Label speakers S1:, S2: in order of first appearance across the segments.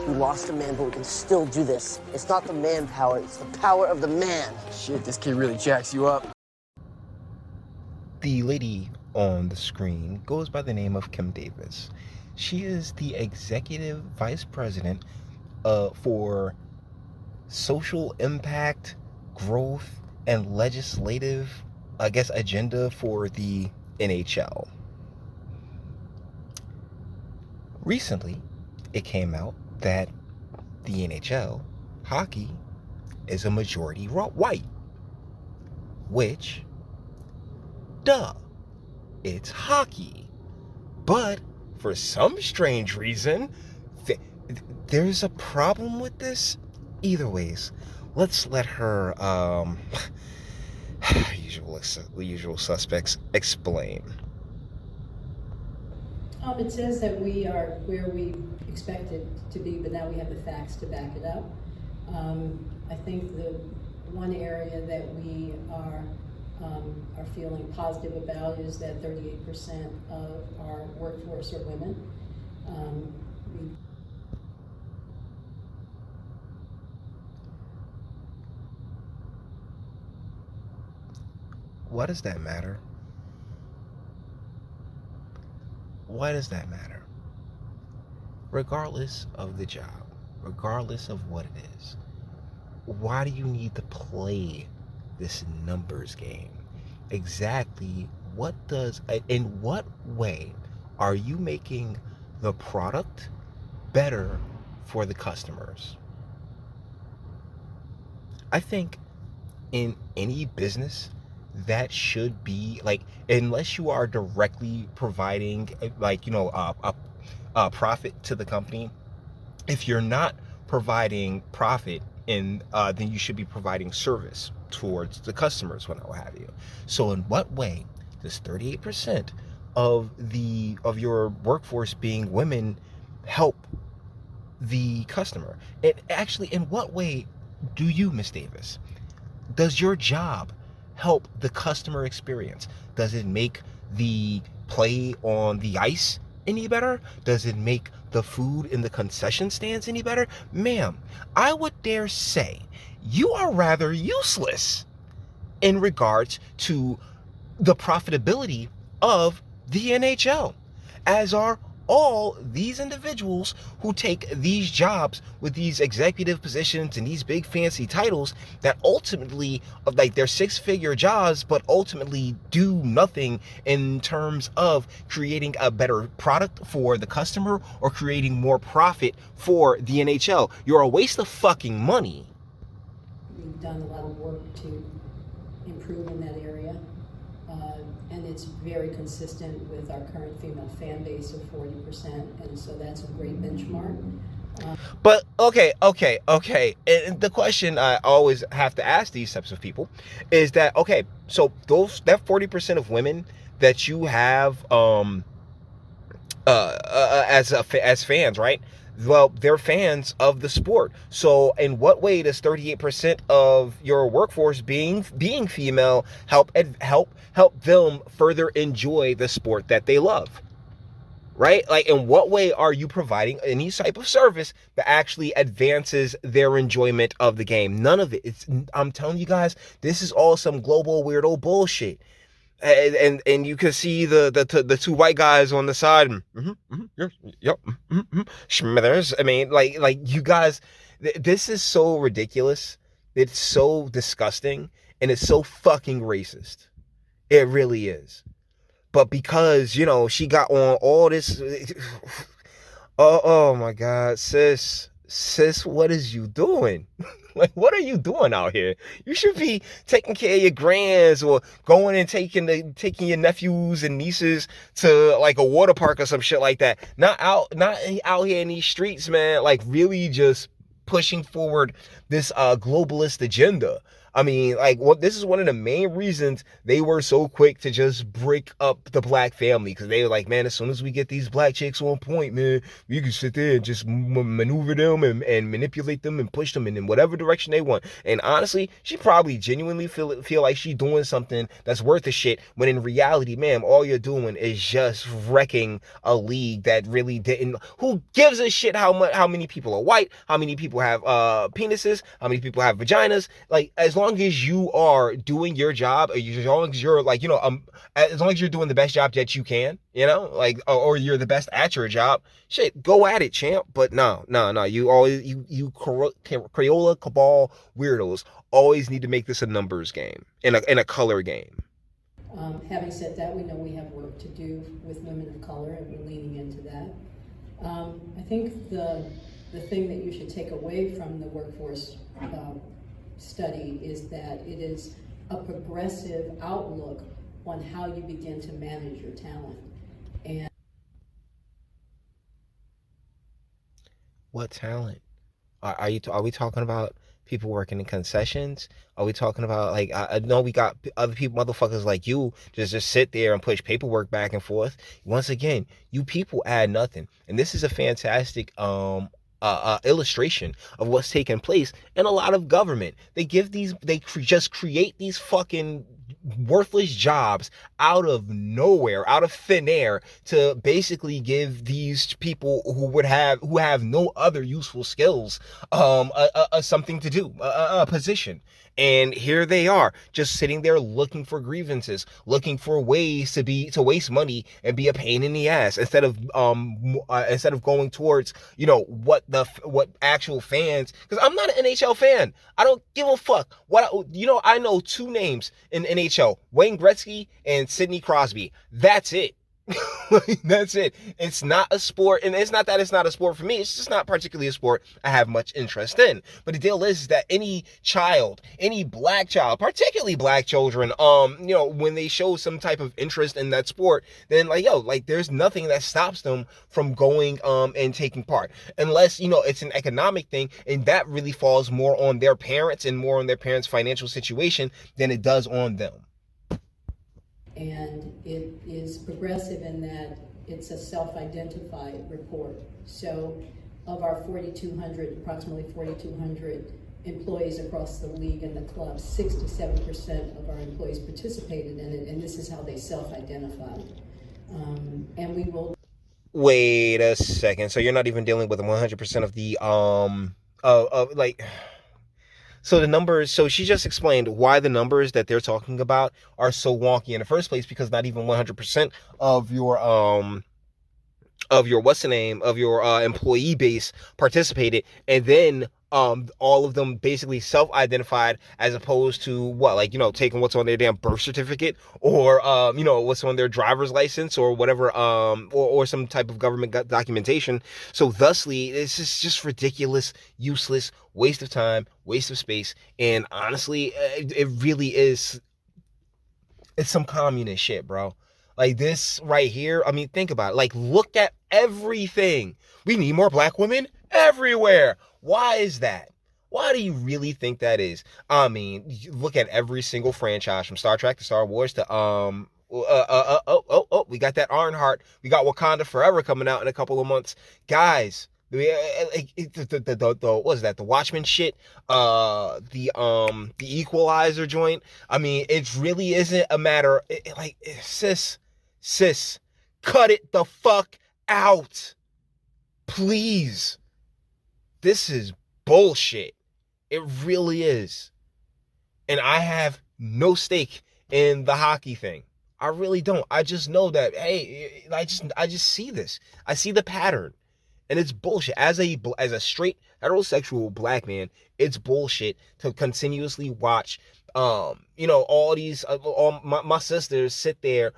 S1: We lost a man, but we can still do this. It's not the manpower, it's the power of the man.
S2: Shit, this kid really jacks you up.
S3: The lady on the screen goes by the name of Kim Davis. She is the executive vice president for social impact, growth, and legislative, agenda for the NHL. Recently, it came out that the NHL, hockey, is a majority white, which, duh, it's hockey. But for some strange reason, there's a problem with this. Either ways, let's let her usual suspects explain.
S4: It says that we are where we expected to be, but now we have the facts to back it up. I think the one area that we are feeling positive about is that 38% of our workforce are women.
S3: Why does that matter? Why does that matter? Regardless of the job, regardless of what it is, why do you need to play this numbers game? Exactly in what way are you making the product better for the customers? I think in any business, that should be unless you are directly providing a profit to the company. If you're not providing profit then you should be providing service towards the customers, what have you. So in what way does 38% of your workforce being women help the customer? And actually, in what way do you, Miss Davis, does your job help the customer experience? Does it make the play on the ice any better? Does it make the food in the concession stands any better? Ma'am, I would dare say you are rather useless in regards to the profitability of the NHL, as are all these individuals who take these jobs with these executive positions and these big fancy titles that ultimately they're six-figure jobs, but ultimately do nothing in terms of creating a better product for the customer or creating more profit for the NHL. You're a waste of fucking money.
S4: We've done a lot of work to improve in that area. And it's very consistent with our current female fan base of 40%, and so that's a great benchmark.
S3: But okay. And the question I always have to ask these types of people is that, okay, so that 40% of women that you have as fans, right? Well, they're fans of the sport. So in what way does 38% of your workforce being female help them further enjoy the sport that they love? Right? In what way are you providing any type of service that actually advances their enjoyment of the game? None of it. I'm telling you guys, this is all some global weirdo bullshit. And you can see the two white guys on the side. Schmithers. I mean, you guys, this is so ridiculous. It's so disgusting, and it's so fucking racist. It really is. But because, she got on all this, oh my God, sis, what is you doing? What are you doing out here? You should be taking care of your grands or going and taking your nephews and nieces to a water park or some shit like that. Not out here in these streets, man. Really just pushing forward this globalist agenda. I mean, like, this is one of the main reasons they were so quick to just break up the black family, because they were like, man, as soon as we get these black chicks on point, man, we can sit there and just maneuver them and manipulate them and push them in whatever direction they want. And honestly, she probably genuinely feel like she's doing something that's worth a shit, when in reality, ma'am, all you're doing is just wrecking a league that really didn't. Who gives a shit how many people are white, how many people have penises, how many people have vaginas? Like, as long as you are doing your job, as long as you're like, as long as you're doing the best job that you can, like, or you're the best at your job, shit, go at it, champ. But no, you always, you Crayola cabal weirdos always need to make this a numbers game and a color game.
S4: Having said that, we know we have work to do with women of color, and we're leaning into that. I think the thing that you should take away from the workforce study is that it is a progressive outlook on how you begin to manage your talent. And
S3: what talent? Are we talking about people working in concessions? Are we talking about, like, I know we got other people, motherfuckers like you, just sit there and push paperwork back and forth. Once again, you people add nothing, and this is a fantastic illustration of what's taking place in a lot of government. They just create these fucking worthless jobs out of nowhere, out of thin air, to basically give these people who have no other useful skills something to do, a position. And here they are, just sitting there looking for grievances, looking for ways to waste money and be a pain in the ass, instead of going towards, what actual fans. Because I'm not an NHL fan. I don't give a fuck. I know two names in NHL: Wayne Gretzky and Sidney Crosby. That's it. That's it. It's not a sport, and it's not that it's not a sport for me. It's just not particularly a sport I have much interest in. But the deal is that any black child, particularly black children, when they show some type of interest in that sport, then there's nothing that stops them from going and taking part, unless it's an economic thing, and that really falls more on their parents and more on their parents' financial situation than it does on them.
S4: And it is progressive in that it's a self-identified report. So of our approximately 4,200 employees across the league and the club, 67% of our employees participated in it, and this is how they self-identified. And we will...
S3: Wait a second. So you're not even dealing with 100% of the, So the numbers, so she just explained why the numbers that they're talking about are so wonky in the first place, because not even 100% of your employee base participated, and then all of them basically self-identified, as opposed to taking what's on their damn birth certificate, or what's on their driver's license, or whatever, or some type of government documentation. So thusly, this is just ridiculous, useless, waste of time, waste of space, and honestly, it really is. It's some communist shit, bro. Like, this right here, I mean, think about it. Like, look at everything. We need more black women everywhere. Why is that? Why do you really think that is? I mean, look at every single franchise, from Star Trek to Star Wars to we got that Ironheart. We got Wakanda Forever coming out in a couple of months, guys. What was that? The Watchmen shit, the Equalizer joint. I mean, it really isn't a matter. Sis, cut it the fuck out, please. This is bullshit. It really is. And I have no stake in the hockey thing. I really don't. I just know that, hey, I just see this. I see the pattern. And it's bullshit. As a straight heterosexual black man, it's bullshit to continuously watch all these all my sisters sit there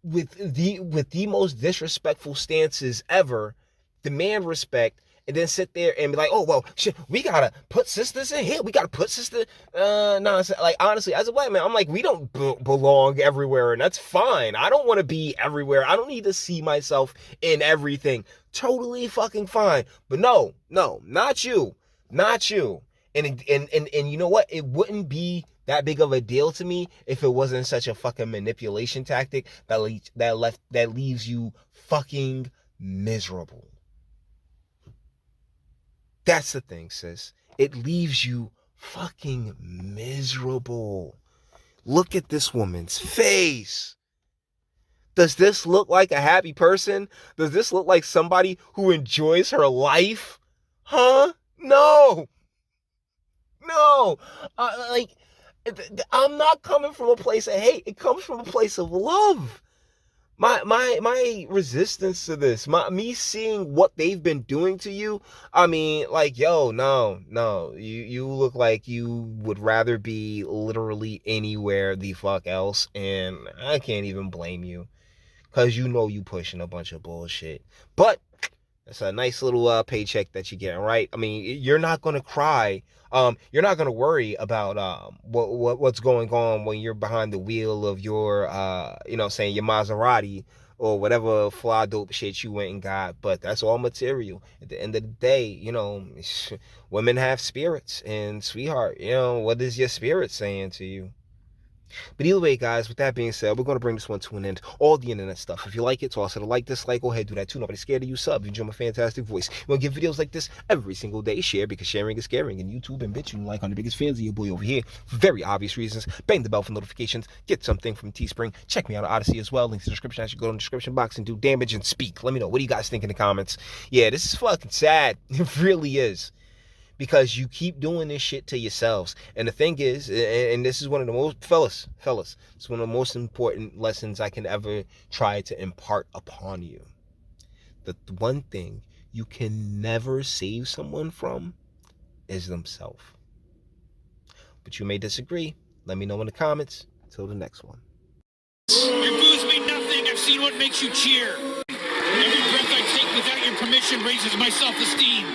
S3: with the most disrespectful stances ever, demand respect, and then sit there and be like, oh, well, shit, we gotta put sisters in here. We gotta put sister nonsense. Like, honestly, as a black man, I'm like, we don't belong everywhere, and that's fine. I don't want to be everywhere. I don't need to see myself in everything. Totally fucking fine. But no, not you. And you know what? It wouldn't be that big of a deal to me if it wasn't such a fucking manipulation tactic that leaves you fucking miserable. That's the thing, sis. It leaves you fucking miserable. Look at this woman's face. Does this look like a happy person? Does this look like somebody who enjoys her life? Huh? No. No. Like, I'm not coming from a place of hate. It comes from a place of love. My resistance to this, me seeing what they've been doing to you, I mean, like, yo, no, you look like you would rather be literally anywhere the fuck else, and I can't even blame you, because you know you pushing a bunch of bullshit, but it's a nice little paycheck that you're getting, right? I mean, you're not gonna cry. You're not gonna worry about what's going on when you're behind the wheel of your saying your Maserati or whatever fly dope shit you went and got. But that's all material. At the end of the day, women have spirits, and sweetheart, what is your spirit saying to you? But either way, guys, with that being said, we're going to bring this one to an end. All the internet stuff. If you like it, toss it a like, dislike, go ahead, do that too. Nobody's scared of you. Sub. You enjoy my fantastic voice. We want to give videos like this every single day. Share, because sharing is caring. And YouTube and Bitchute like on the biggest fans of your boy over here. For very obvious reasons. Bang the bell for notifications. Get something from Teespring. Check me out on Odyssey as well. Links in the description. I should go in the description box and do damage and speak. Let me know. What do you guys think in the comments? Yeah, this is fucking sad. It really is. Because you keep doing this shit to yourselves. And the thing is, and this is one of the most, fellas, it's one of the most important lessons I can ever try to impart upon you. The one thing you can never save someone from is themselves. But you may disagree. Let me know in the comments. Until the next one.
S5: Your booze mean nothing. I've seen what makes you cheer. Every breath I take without your permission raises my self-esteem.